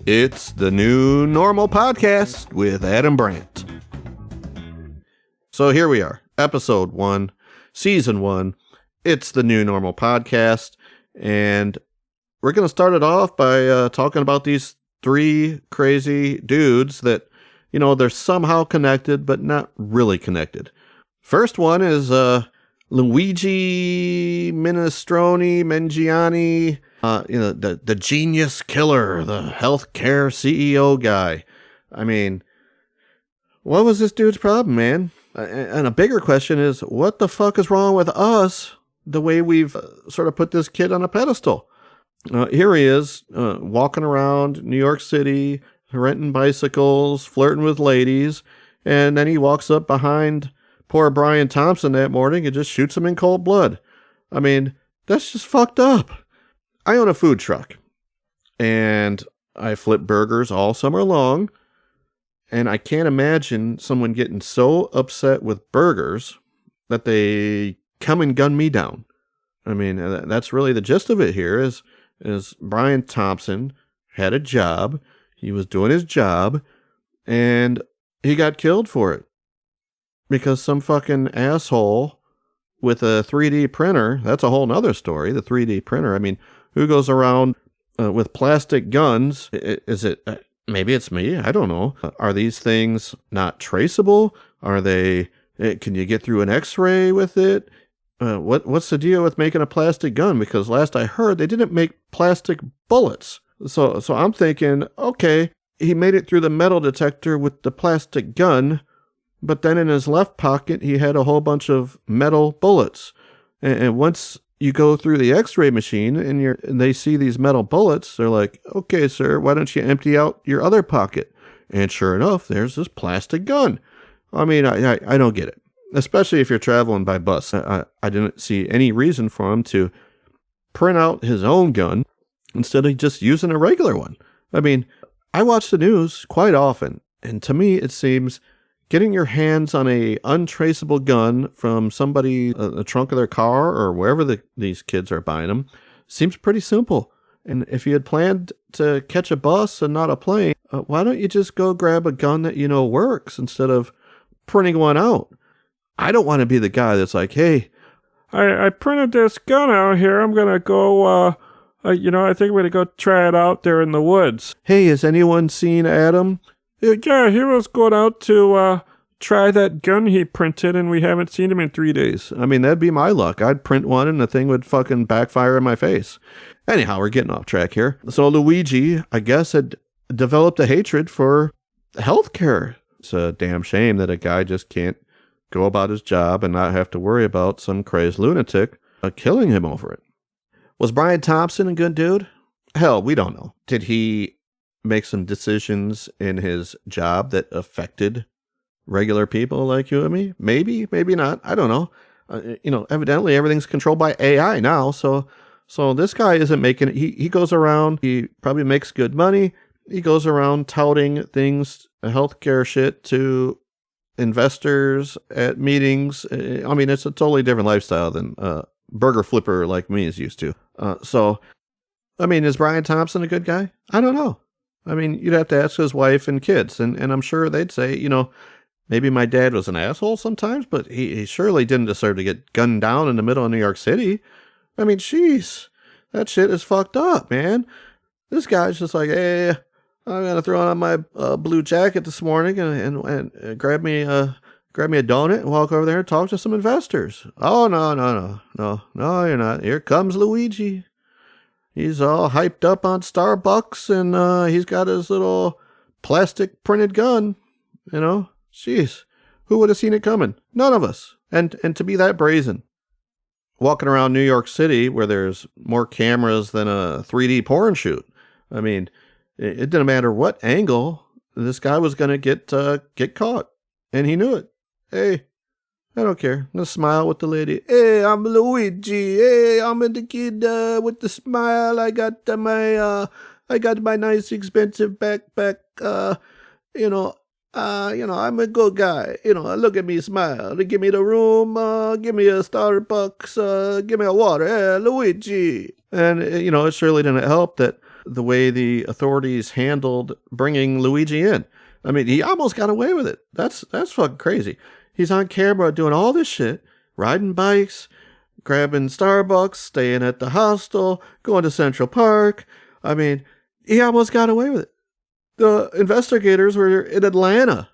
It's the New Normal Podcast with Adam Brandt. So here we are, episode 1, season 1. It's the New Normal Podcast, and we're going to start it off by talking about these 3 crazy dudes that, you know, they're somehow connected, but not really connected. First one is Luigi Mangiani, the genius killer, the healthcare CEO guy. I mean, what was this dude's problem, man? And a bigger question is, what the fuck is wrong with us, the way we've sort of put this kid on a pedestal? Here he is, walking around New York City, renting bicycles, flirting with ladies, and then he walks up behind poor Brian Thompson that morning and just shoots him in cold blood. I mean, that's just fucked up. I own a food truck, and I flip burgers all summer long, and I can't imagine someone getting so upset with burgers that they come and gun me down. I mean, that's really the gist of it here is Brian Thompson had a job, he was doing his job, and he got killed for it. Because some fucking asshole with a 3D printer, that's a whole nother story, the 3D printer. I mean, who goes around with plastic guns? Is it, maybe it's me, I don't know. Are these things not traceable? Are they, can you get through an x-ray with it? What's the deal with making a plastic gun? Because last I heard, they didn't make plastic bullets. So I'm thinking, okay, he made it through the metal detector with the plastic gun, but then in his left pocket, he had a whole bunch of metal bullets. And once you go through the x-ray machine and they see these metal bullets, they're like, okay, sir, why don't you empty out your other pocket? And sure enough, there's this plastic gun. I mean, I don't get it. Especially if you're traveling by bus. I didn't see any reason for him to print out his own gun instead of just using a regular one. I mean, I watch the news quite often, and to me it seems getting your hands on a untraceable gun from somebody, the trunk of their car or wherever these kids are buying them, seems pretty simple. And if you had planned to catch a bus and not a plane, why don't you just go grab a gun that you know works instead of printing one out? I don't want to be the guy that's like, hey, I printed this gun out here. I'm going to go, I think I'm going to go try it out there in the woods. Hey, has anyone seen Adam? Yeah, he was going out to try that gun he printed, and we haven't seen him in 3 days. I mean, that'd be my luck. I'd print one, and the thing would fucking backfire in my face. Anyhow, we're getting off track here. So Luigi, I guess, had developed a hatred for healthcare. It's a damn shame that a guy just can't go about his job and not have to worry about some crazed lunatic killing him over it. Was Brian Thompson a good dude? Hell, we don't know. Did he make some decisions in his job that affected regular people like you and me? Maybe, maybe not. I don't know. Evidently everything's controlled by AI now. So this guy isn't making it. He goes around, he probably makes good money. He goes around touting things, healthcare shit to investors at meetings. I mean, it's a totally different lifestyle than burger flipper like me is used to. Is Brian Thompson a good guy? I don't know. I mean, you'd have to ask his wife and kids, and I'm sure they'd say, maybe my dad was an asshole sometimes, but he surely didn't deserve to get gunned down in the middle of New York City. I mean, jeez, that shit is fucked up, man. This guy's just like, hey, I'm gonna throw on my blue jacket this morning and grab me a donut and walk over there and talk to some investors. Oh, no, you're not. Here comes Luigi. He's all hyped up on Starbucks, and he's got his little plastic printed gun. Jeez, who would have seen it coming? None of us. And to be that brazen, walking around New York City where there's more cameras than a 3D porn shoot. I mean, it didn't matter what angle this guy was gonna get caught, and he knew it. Hey, I don't care. I'm gonna smile with the lady. Hey, I'm Luigi. Hey, I'm the kid with the smile. I got my nice expensive backpack. I'm a good guy. Look at me smile. Give me the room. Give me a Starbucks. Give me a water. Hey, Luigi. And it surely didn't help that the way the authorities handled bringing Luigi in. I mean, he almost got away with it. That's fucking crazy. He's on camera doing all this shit, riding bikes, grabbing Starbucks, staying at the hostel, going to Central Park. I mean, he almost got away with it. The investigators were in Atlanta,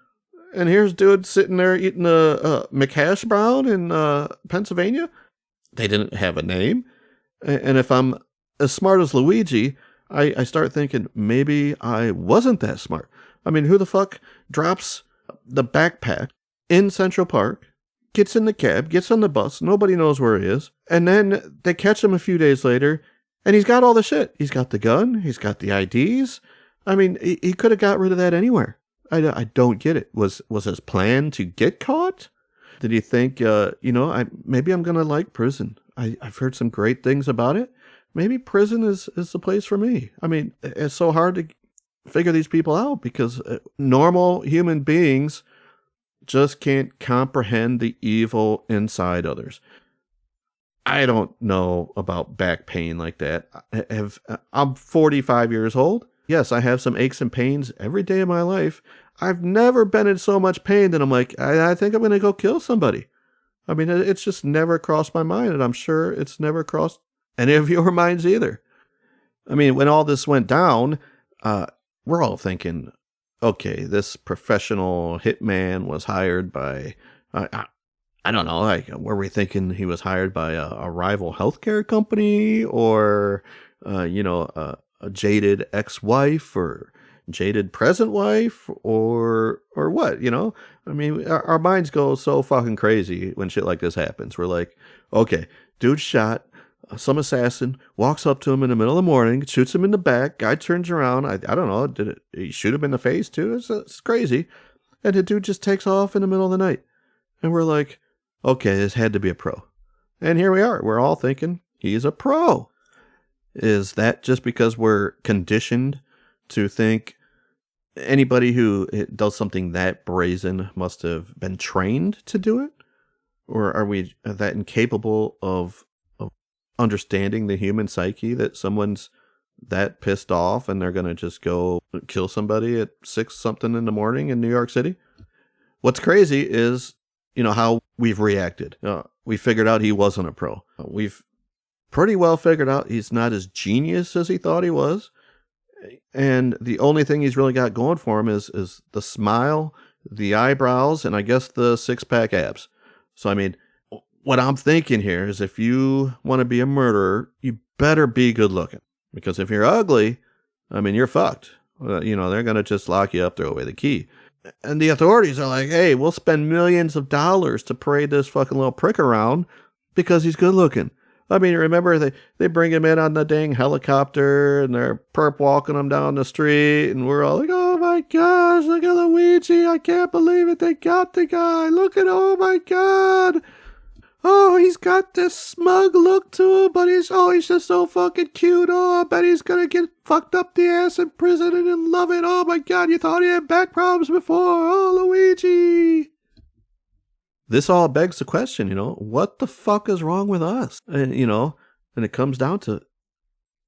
and here's dude sitting there eating a McHash brown in Pennsylvania. They didn't have a name. And if I'm as smart as Luigi, I start thinking maybe I wasn't that smart. I mean, who the fuck drops the backpack in Central Park, gets in the cab, gets on the bus, nobody knows where he is, and then they catch him a few days later, and he's got all the shit. He's got the gun, he's got the IDs. I mean, he could have got rid of that anywhere. I don't get it. Was his plan to get caught? Did he think, maybe I'm going to like prison. I've heard some great things about it. Maybe prison is the place for me. I mean, it's so hard to figure these people out because normal human beings just can't comprehend the evil inside others. I don't know about back pain like that. I'm 45 years old. Yes, I have some aches and pains every day of my life. I've never been in so much pain that I'm like, I think I'm going to go kill somebody. I mean, it's just never crossed my mind, and I'm sure it's never crossed any of your minds either. I mean, when all this went down, we're all thinking, okay, this professional hitman was hired by, I don't know, like, were we thinking he was hired by a rival healthcare company or, a jaded ex-wife or jaded present wife or what, I mean, our minds go so fucking crazy when shit like this happens. We're like, okay, dude shot, some assassin walks up to him in the middle of the morning, shoots him in the back, guy turns around, I don't know, did he shoot him in the face too? It's crazy. And the dude just takes off in the middle of the night. And we're like, okay, this had to be a pro. And here we are. We're all thinking he's a pro. Is that just because we're conditioned to think anybody who does something that brazen must have been trained to do it? Or are we that incapable of understanding the human psyche that someone's that pissed off and they're going to just go kill somebody at 6 something in the morning in New York City? What's crazy is, how we've reacted. We figured out he wasn't a pro. We've pretty well figured out he's not as genius as he thought he was. And the only thing he's really got going for him is the smile, the eyebrows, and I guess the 6-pack abs. So, I mean, what I'm thinking here is if you want to be a murderer, you better be good looking. Because if you're ugly, I mean, you're fucked. They're going to just lock you up, throw away the key. And the authorities are like, hey, we'll spend millions of dollars to parade this fucking little prick around because he's good looking. I mean, remember, they bring him in on the dang helicopter and they're perp walking him down the street and we're all like, oh my gosh, look at Luigi. I can't believe it. They got the guy. Look at, oh my God. Oh, he's got this smug look to him, but he's just so fucking cute. Oh, I bet he's gonna get fucked up the ass in prison and then love it. Oh my God, you thought he had back problems before. Oh, Luigi. This all begs the question, what the fuck is wrong with us? And, and it comes down to,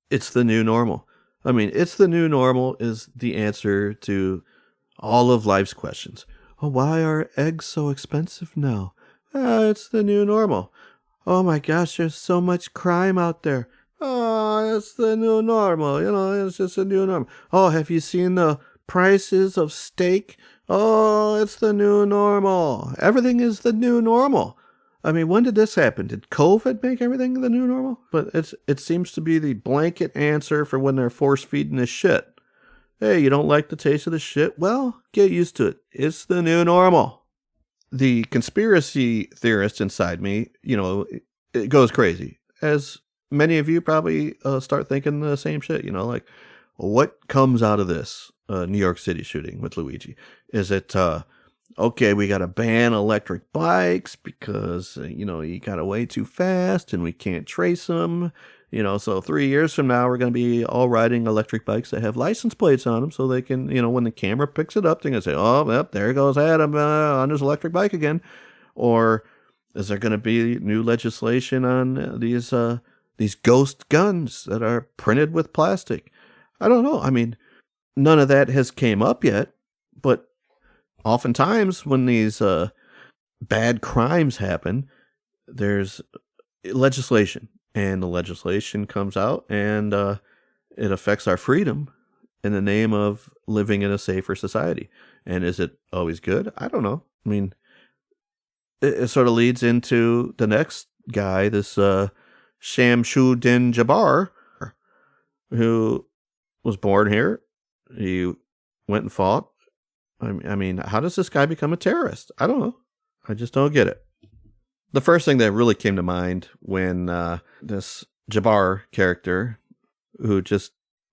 it's the new normal. I mean, it's the new normal is the answer to all of life's questions. Oh, why are eggs so expensive now? It's the new normal. Oh my gosh, there's so much crime out there. Oh, it's the new normal. It's just a new normal. Oh, have you seen the prices of steak? Oh, it's the new normal. Everything is the new normal. I mean, when did this happen? Did COVID make everything the new normal? But it seems to be the blanket answer for when they're force feeding this shit. Hey, you don't like the taste of the shit? Well, get used to it. It's the new normal. The conspiracy theorist inside me, it goes crazy. As many of you probably start thinking the same shit, like, what comes out of this New York City shooting with Luigi? Is it, okay, we got to ban electric bikes because, he got away too fast and we can't trace him. So 3 years from now, we're going to be all riding electric bikes that have license plates on them so they can, when the camera picks it up, they're going to say, oh, yep, there goes Adam on his electric bike again. Or is there going to be new legislation on these ghost guns that are printed with plastic? I don't know. I mean, none of that has came up yet, but oftentimes when these bad crimes happen, there's legislation, and the legislation comes out, and it affects our freedom in the name of living in a safer society. And is it always good? I don't know. I mean, it sort of leads into the next guy, this Shamsuddin Jabbar, who was born here. He went and fought. I mean, how does this guy become a terrorist? I don't know. I just don't get it. The first thing that really came to mind when this Jabbar character, who just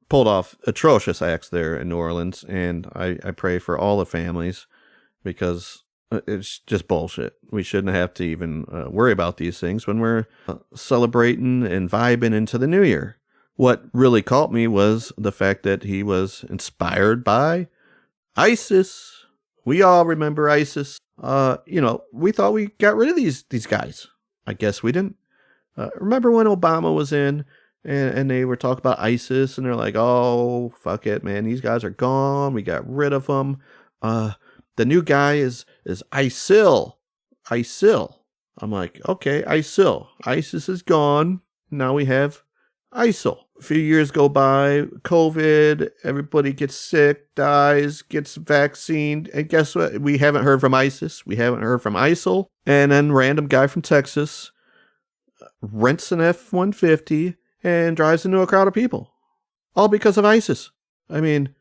pulled off atrocious acts there in New Orleans, and I pray for all the families, because it's just bullshit. We shouldn't have to even worry about these things when we're celebrating and vibing into the new year. What really caught me was the fact that he was inspired by ISIS. We all remember ISIS. We thought we got rid of these guys. I guess we didn't. Remember when Obama was in and they were talking about ISIS, and they're like, oh, fuck it, man. These guys are gone. We got rid of them. The new guy is ISIL. ISIL. I'm like, okay, ISIL. ISIS is gone. Now we have ISIL. A few years go by, COVID, everybody gets sick, dies, gets vaccinated, and guess what? We haven't heard from ISIS. We haven't heard from ISIL. And then random guy from Texas rents an F-150 and drives into a crowd of people. All because of ISIS. I mean,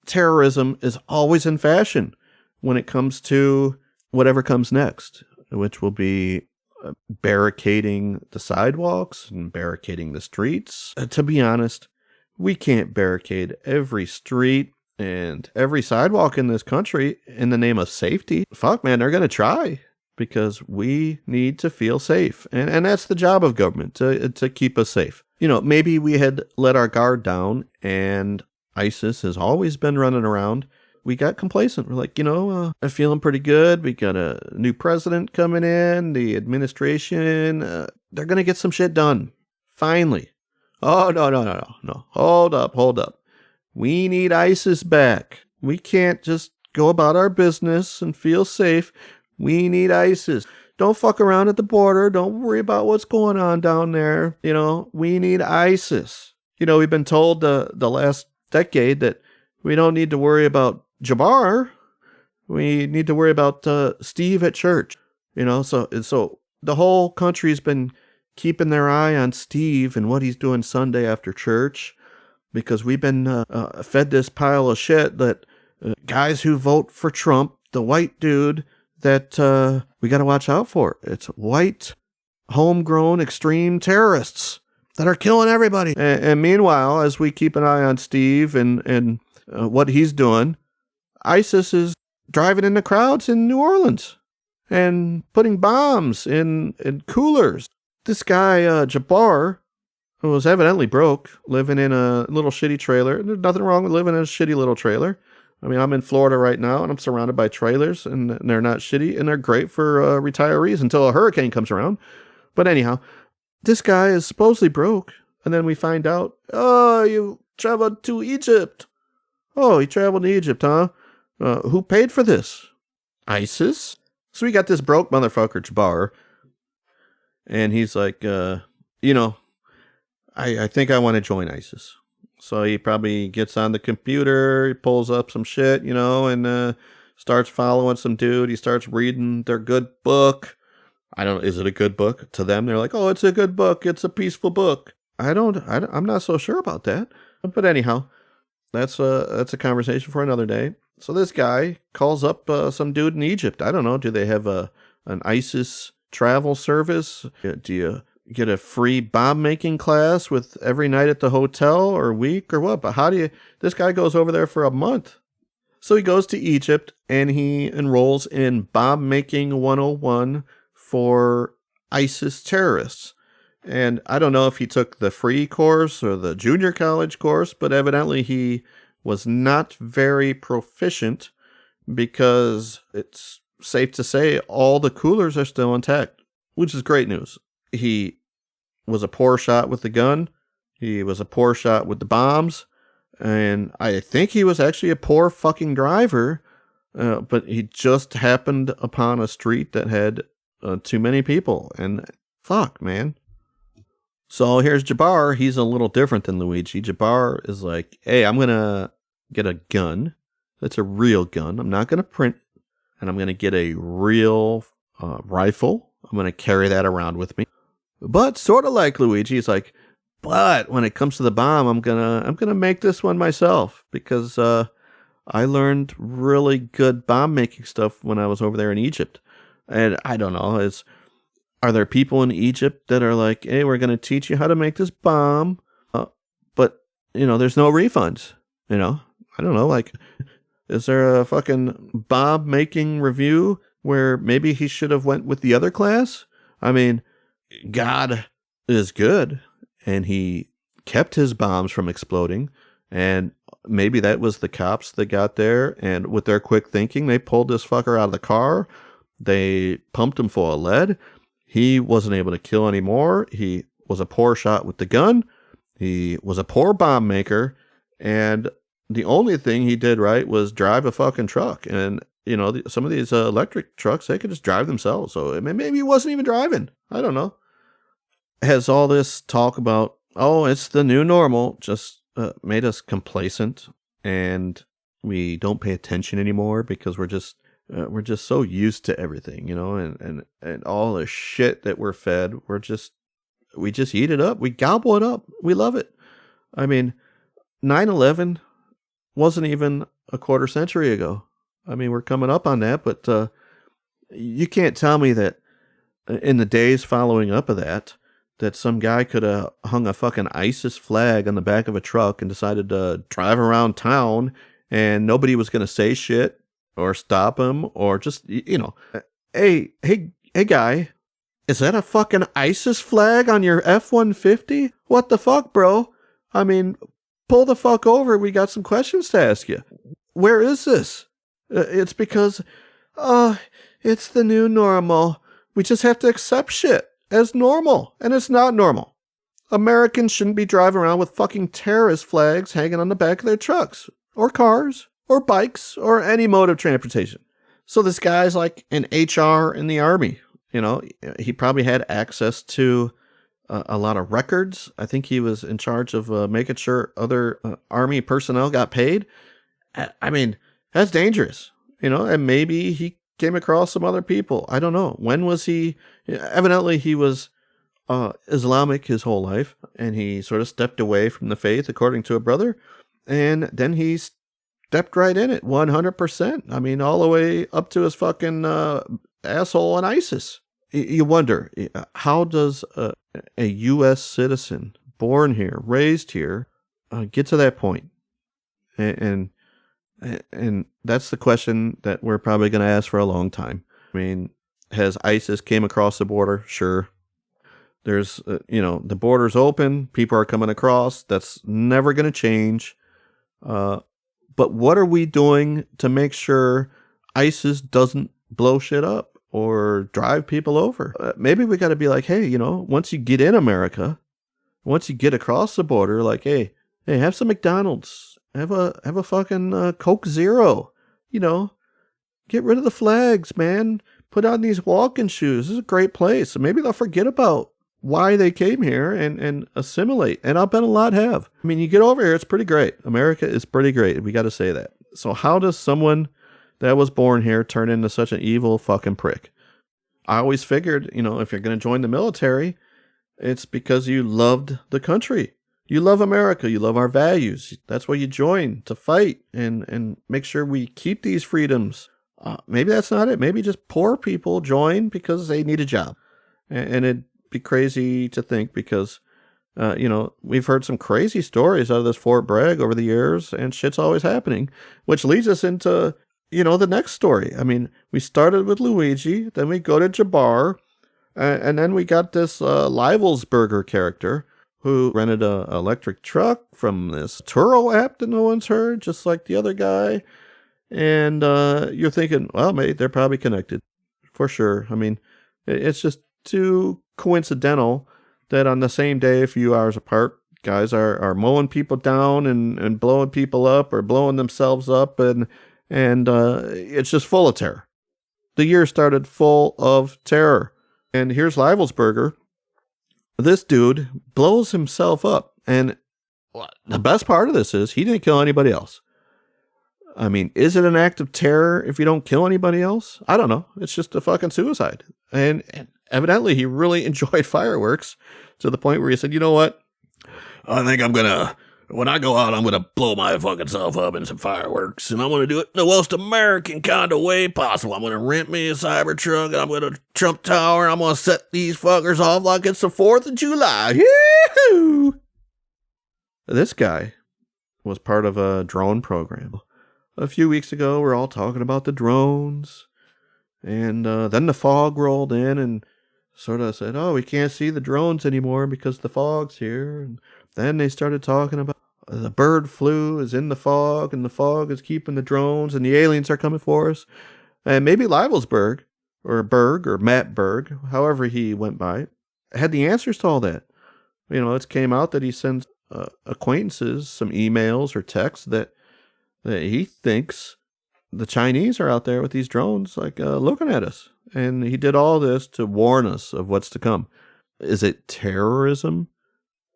terrorism is always in fashion when it comes to whatever comes next, which will be barricading the sidewalks and barricading the streets. To be honest, we can't barricade every street and every sidewalk in this country in the name of safety. Fuck, man, they're going to try, because we need to feel safe. And that's the job of government, to keep us safe. Maybe we had let our guard down and ISIS has always been running around. We got complacent. We're like, I'm feeling pretty good. We got a new president coming in. The administration, they're going to get some shit done. Finally. Oh, no. Hold up. We need ISIS back. We can't just go about our business and feel safe. We need ISIS. Don't fuck around at the border. Don't worry about what's going on down there. We need ISIS. We've been told the last decade that we don't need to worry about Jabbar. We need to worry about Steve at church. So the whole country's been keeping their eye on Steve and what he's doing Sunday after church, because we've been fed this pile of shit that guys who vote for Trump, the white dude that we got to watch out for. It's white, homegrown, extreme terrorists that are killing everybody. And meanwhile, as we keep an eye on Steve and what he's doing, ISIS is driving into crowds in New Orleans and putting bombs in coolers. This guy, Jabbar, who was evidently broke, living in a little shitty trailer. There's nothing wrong with living in a shitty little trailer. I mean, I'm in Florida right now, and I'm surrounded by trailers, and they're not shitty, and they're great for retirees until a hurricane comes around. But anyhow, this guy is supposedly broke, and then we find out, oh, you traveled to Egypt. Oh, he traveled to Egypt, huh? Who paid for this? ISIS? So we got this broke motherfucker, Jabbar, and he's like, I think I want to join ISIS. So he probably gets on the computer, he pulls up some shit, and starts following some dude. He starts reading their good book. Is it a good book? To them, they're like, oh, it's a good book. It's a peaceful book. I'm not so sure about that. But anyhow, that's a conversation for another day. So this guy calls up some dude in Egypt. I don't know. Do they have an ISIS travel service? Do you get a free bomb making class with every night at the hotel or week or what? But this guy goes over there for a month. So he goes to Egypt and he enrolls in bomb making 101 for ISIS terrorists. And I don't know if he took the free course or the junior college course, but evidently he was not very proficient, because it's safe to say all the coolers are still intact, which is great news. He was a poor shot with the gun. He was a poor shot with the bombs. And I think he was actually a poor fucking driver, but he just happened upon a street that had too many people. And fuck, man. So here's Jabbar. He's a little different than Luigi. Jabbar is like, hey, I'm going to get a gun. That's a real gun. I'm not going to print. And I'm going to get a real rifle. I'm going to carry that around with me. But sort of like Luigi, he's like, but when it comes to the bomb, I'm gonna make this one myself because I learned really good bomb making stuff when I was over there in Egypt. And I don't know, are there people in Egypt that are like, hey, we're gonna teach you how to make this bomb, but there's no refunds. I don't know, like, is there a fucking bomb making review where maybe he should have went with the other class? I mean, God is good. And he kept his bombs from exploding. And maybe that was the cops that got there. And with their quick thinking, they pulled this fucker out of the car. They pumped him full of lead. He wasn't able to kill anymore. He was a poor shot with the gun. He was a poor bomb maker. And the only thing he did right was drive a fucking truck. And, some of these electric trucks, they could just drive themselves. So maybe he wasn't even driving. I don't know. Has all this talk about, it's the new normal, just made us complacent, and we don't pay attention anymore because we're just so used to everything, and all the shit that we're fed, we just eat it up, we gobble it up, we love it. I mean, 9/11 wasn't even a quarter century ago. I mean, we're coming up on that, but you can't tell me that in the days following up of that some guy could have hung a fucking ISIS flag on the back of a truck and decided to drive around town and nobody was going to say shit or stop him or just, hey guy, is that a fucking ISIS flag on your F-150? What the fuck, bro? I mean, pull the fuck over. We got some questions to ask you. Where is this? It's because, it's the new normal. We just have to accept shit as normal, and it's not normal. Americans shouldn't be driving around with fucking terrorist flags hanging on the back of their trucks, or cars, or bikes, or any mode of transportation. So this guy's like an HR in the Army. He probably had access to a lot of records. I think he was in charge of making sure other Army personnel got paid. I mean, that's dangerous, and maybe he came across some other people. I don't know. When was he? Evidently, he was Islamic his whole life, and he sort of stepped away from the faith, according to a brother, and then he stepped right in it, 100%. I mean, all the way up to his fucking asshole in ISIS. You wonder, how does a U.S. citizen, born here, raised here, get to that point? And that's the question that we're probably going to ask for a long time. I mean, has ISIS came across the border? Sure. There's, the border's open. People are coming across. That's never going to change. But what are we doing to make sure ISIS doesn't blow shit up or drive people over? Maybe we got to be like, hey, once you get in America, once you get across the border, like, hey, have some McDonald's. Have a fucking Coke Zero, get rid of the flags, man. Put on these walking shoes. This is a great place. So maybe they'll forget about why they came here and assimilate. And I'll bet a lot have. I mean, you get over here, it's pretty great. America is pretty great. We got to say that. So how does someone that was born here turn into such an evil fucking prick? I always figured, if you're going to join the military, it's because you loved the country. You love America. You love our values. That's why you join, to fight and make sure we keep these freedoms. Maybe that's not it. Maybe just poor people join because they need a job. And it'd be crazy to think because, we've heard some crazy stories out of this Fort Bragg over the years, and shit's always happening, which leads us into, the next story. I mean, we started with Luigi, then we go to Jabbar, and then we got this Livelsberger character who rented a electric truck from this Turo app that no one's heard, just like the other guy. And you're thinking, well, mate, they're probably connected for sure. I mean, it's just too coincidental that on the same day, a few hours apart, Guys are mowing people down and blowing people up or blowing themselves up, and it's just full of terror. The year started full of terror. And here's Livelsberger. This dude blows himself up. And the best part of this is he didn't kill anybody else. I mean, is it an act of terror if you don't kill anybody else? I don't know. It's just a fucking suicide. And evidently he really enjoyed fireworks to the point where he said, you know what? I think when I go out, I'm going to blow my fucking self up in some fireworks. And I'm going to do it in the most American kind of way possible. I'm going to rent me a Cybertruck. And I'm going to Trump Tower. And I'm going to set these fuckers off like it's the 4th of July. Yee-hoo! This guy was part of a drone program. A few weeks ago, we're all talking about the drones. And then the fog rolled in and sort of said, oh, we can't see the drones anymore because the fog's here. And then they started talking about the bird flu is in the fog, and the fog is keeping the drones, and the aliens are coming for us. And maybe Livelsberg, or Berg, or Matt Berg, however he went by it, had the answers to all that. You know, it came out that he sends acquaintances some emails or texts that he thinks the Chinese are out there with these drones, like looking at us. And he did all this to warn us of what's to come. Is it terrorism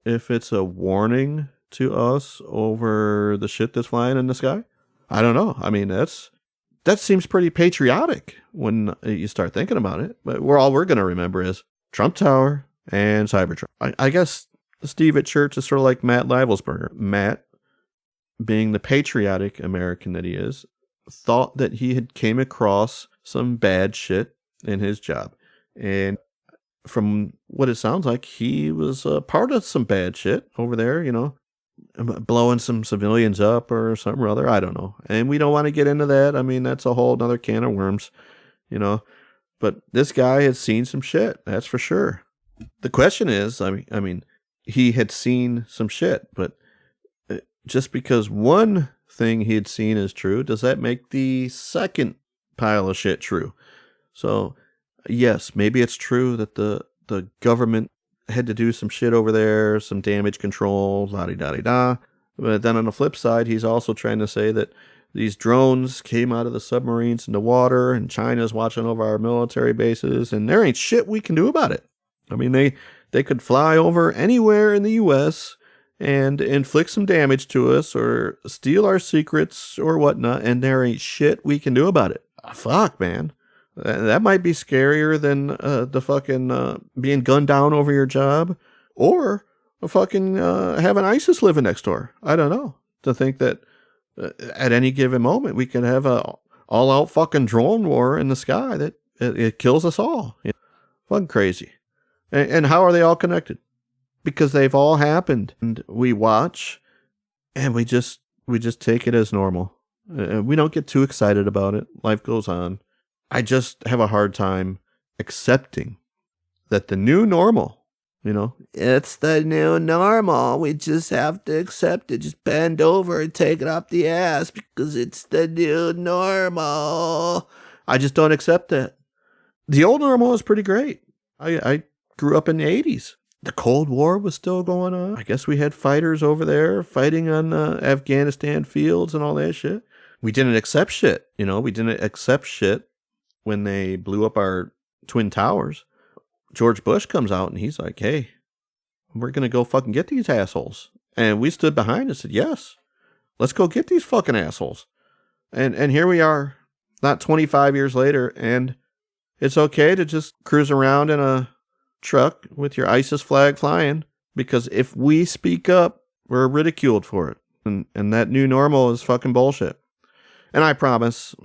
if it's a warning to us over the shit that's flying in the sky? I don't know. I mean, that seems pretty patriotic when you start thinking about it. But all we're going to remember is Trump Tower and Cybertruck. I guess Steve at church is sort of like Matt Livelsberger. Matt, being the patriotic American that he is, thought that he had came across some bad shit in his job. And from what it sounds like, he was part of some bad shit over there, you know, blowing some civilians up or something or other. I don't know. And we don't want to get into that. I mean, that's a whole other can of worms, you know. But this guy had seen some shit, that's for sure. The question is, I mean, he had seen some shit, but just because one thing he had seen is true, does that make the second pile of shit true? So, yes, maybe it's true that the government had to do some shit over there, some damage control, la-di-da-di-da. But then on the flip side, he's also trying to say that these drones came out of the submarines in the water, and China's watching over our military bases, and there ain't shit we can do about it. I mean, they could fly over anywhere in the U.S. and inflict some damage to us or steal our secrets or whatnot, and there ain't shit we can do about it. Fuck, man. That might be scarier than the fucking being gunned down over your job, or fucking having ISIS living next door. I don't know. To think that at any given moment we could have a all-out fucking drone war in the sky that it kills us all. You know? Fucking crazy. And how are they all connected? Because they've all happened, and we watch, and we just take it as normal. We don't get too excited about it. Life goes on. I just have a hard time accepting that the new normal, you know, it's the new normal. We just have to accept it. Just bend over and take it up the ass because it's the new normal. I just don't accept that. The old normal is pretty great. I grew up in the 80s. The Cold War was still going on. I guess we had fighters over there fighting on Afghanistan fields and all that shit. We didn't accept shit, you know. We didn't accept shit when they blew up our Twin Towers. George Bush comes out and he's like, hey, we're going to go fucking get these assholes. And we stood behind and said, yes, let's go get these fucking assholes. And here we are, not 25 years later, and it's okay to just cruise around in a truck with your ISIS flag flying, because if we speak up, we're ridiculed for it. And that new normal is fucking bullshit. And I promise,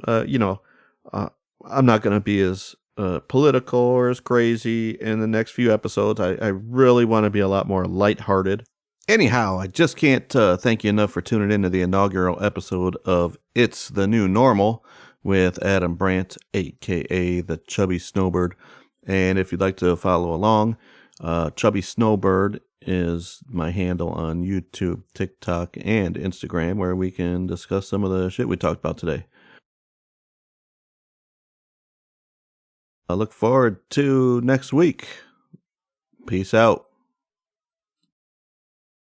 I'm not going to be as political or as crazy in the next few episodes. I really want to be a lot more lighthearted. Anyhow, I just can't thank you enough for tuning into the inaugural episode of It's the New Normal with Adam Brandt, a.k.a. the Chubby Snowbird. And if you'd like to follow along, Chubby Snowbird is my handle on YouTube, TikTok, and Instagram, where we can discuss some of the shit we talked about today. I look forward to next week. Peace out.